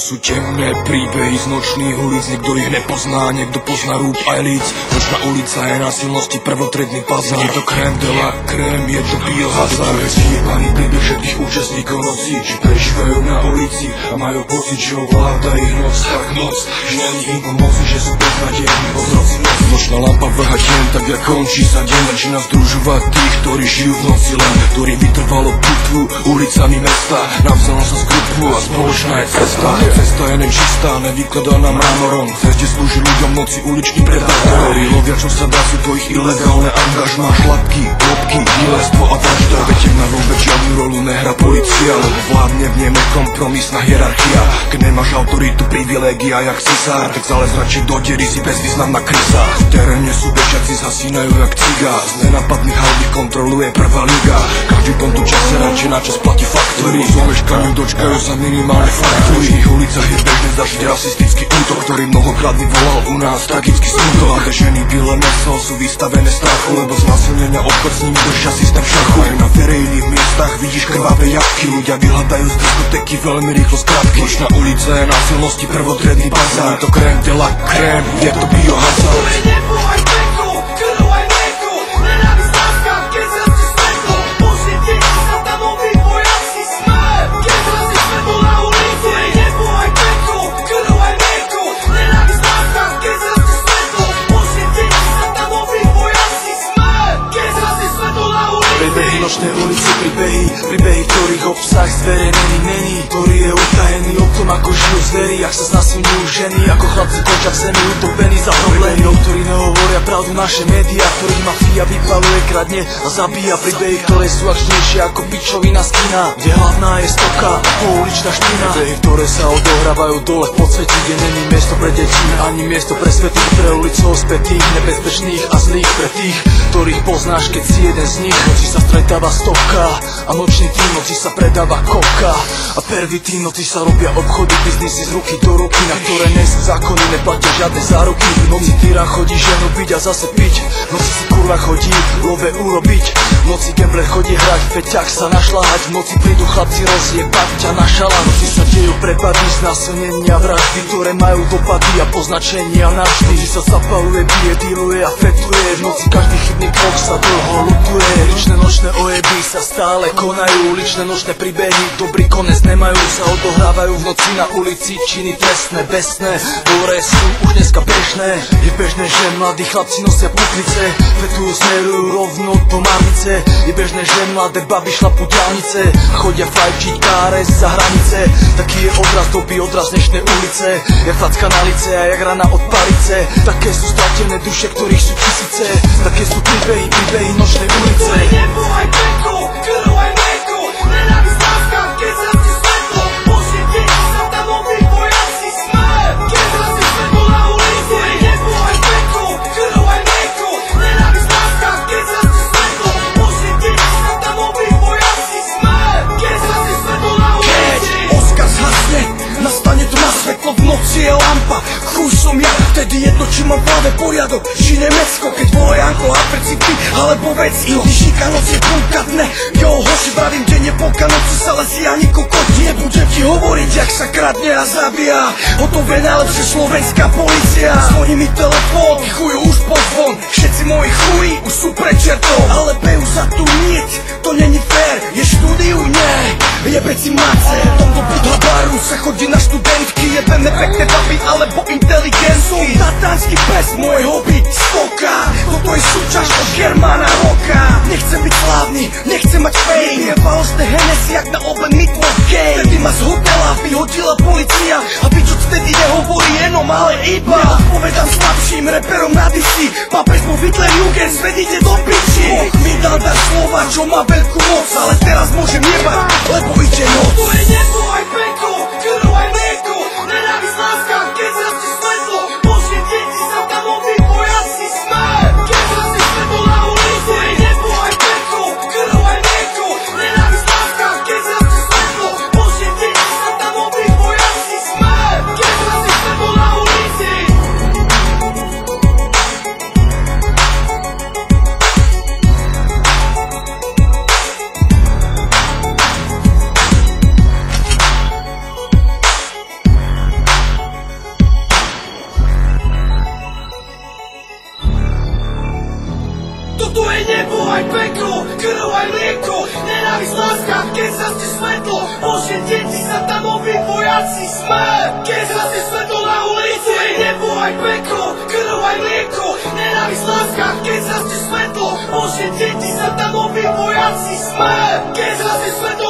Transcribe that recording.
sú temné príbehy z nočných ulic. Niekto ich nepozná, niekto pozná rúb aj líc. Nočná ulica je násilnosti prvotredný bazár. Je to krém de la krém, je to biohazard. Chýbaný príbeh všetkých účastníkov noci, či prežívajú na ulici a majú pocit, že ovláda ich noc. Tak noc, že není im pomoci, že sú beznadejní otroci noc. Nočná lampa vrha tieň, tak jak končí sa deň. Začína združovať tých, ktorí žijú v noci len, ktorí vytrvalo putvu ulicami mesta. Navzájom sa skrupujú a spoločná je cesta. Cesta je nečistá, nevykladaná mramorom. Ceste slúži ľuďom noci uličným predátorom. Lovia čo sa dá, sú to ich ilegálne angažmá. Šlapky, klopky, dílerstvo a vražda. Veď na vôbec žiadnu rolu nehrá policia, lebo vládne v neme kompromisná hierarchia. Keď nemáš autoritu, privilégia jak cisár, tak zalez radšej do diery, si bezvýznamná krysa. V teréne sú bežiaci, zhasínajú jak ciga. Z nenapadných aut ich kontroluje prvá liga. Každý v tomto čase radšej na čas platí faktory. Z omeškaním dočkajú sa minimálne faktúry. V ich ulicách je bežné zažiť rasistický útok, ktorý mnohokrát vyvolal u nás tragický smutok. Mladé ženy biele meso sú vystavené strachu, lebo znásilnenia obchod s nimi držia systém v šachu. Aj na verejných miestach vidíš krvavé jabky, ľudia vyhľadajú z diskotéky veľmi rýchlo skratky. Nočná ulica je násilnosti prvotredný bazár. Je to krém de la krém, je to biohazard. Nočné ulice, príbehy, ktorých obsah zverejnený není, ktorý je utajený o tom, ako žijú zvery, ak sa znasilňujú ženy, ako chlapci končia v zemi utopení za problémy, o ktorých nehovoria pravdu naše médiá, ktorých mafia vypaluje, kradne a zabíja. Príbehy, ktoré sú akčnejšie ako pičovina z kina, kde hlavná je stoka a pouličná ština. Príbehy, ktoré sa odohrávajú dole v podsvetí, kde není miesto pre deti, ani miesto pre svetých, pre ulicou spätých, nebezpečných a zlých, pre tých, ktorých poznáš, keď si jeden z nich. Noci sa stretáva stovka a nočný tým, noci sa predáva koka a pervití, noci sa robia obchody, biznisy z ruky do ruky, na ktoré nie sú zákony, neplatia žiadne záruky. V noci týra chodí ženu byť a zase piť, v noci si kurva chodí love urobiť, v noci gambler chodí hrať, feťak sa našľahať, v noci prídu chlapci rozjebať ťa na šala. V noci sa dejú prepady, znásilnenia, vraždy, ktoré majú dopady a poznačenia navždy. V noci sa zapaluje, bije, dealuje a fetuje, v noci každý chybný krok sa dlho lutuje. Ličné nočné ojeby sa stále konajú, ličné nočné príbehy dobrý konec nemajú, sa odohrávajú v noci na ulici, činy trestné, besné, ktoré sú už dneska bežné. Je bežné, že mladí chlapci nosia putnice, fetujú, smerujú rovno do marnice. Je bežné, že mladé baby šlapú diaľnice a chodia fajčiť KRS za hranice. Taký je odraz doby, odraz dnešnej ulice, jak facka na lice a jak rana od palice. Také sú stratené duše, ktorých sú tisíce, také sú príbehy nočnej ulice. Je lampa, chuj som ja, vtedy jedno, či mám v hlave poriadok, či Nemecko, keď vole Janko a principy, alebo vec, šika noc je punkatné, jo, hoši, vravím, denne polka noci sa lesí ani kokot, nebudem ti hovoriť, jak sa kradne a zabíja, hotové najlepšie slovenská polícia. Zvoní mi telefón, chuju už pozvon, všetci moji chuji už sú prečertou, ale pejú za tú nieť, to není fér, je štúdiu, nie, jebec si máce. V tomto Budha baru sa chodí na študentky, jebeme pekné baby alebo inteligenci. Som tatánsky pes, môj hobby, skoka, toto je súčasť od Germana Rocka. Nechcem byť slávny, nechcem mať fame, je falšné Hennessy jak na oben Midway Game. Vtedy ma z hotela vyhodila policia a pič odtedy nehovorí jenom, ale iba neodpovedám slabším reperom na disy. Pápež mu Hitler Jugend, svedíte do piči. Boh mi dal dar slova, čo má veľkú moc, ale teraz môžem jebať, lebo ide noc. To je nebo aj peklo, krv aj mlieko, nenávisť, láska, keď zrastie svetlo, božie deti sa tam obývajú, ja si smer, keď zrastie svetlo na ulici. To je nebo aj peklo, krv aj mlieko, nenávisť, láska, keď zrastie svetlo, božie deti sa tam obývajú, ja si smer, keď zrastie svetlo na ulici. Bože, deti sa tam obi vojaci sme. Keď zase svetlo na ulici, aj nebo, aj peklo, krv, aj mlieko, nenávisť, láska, keď zase svetlo. Bože, deti sa tam obi vojaci sme. Keď zase svetlo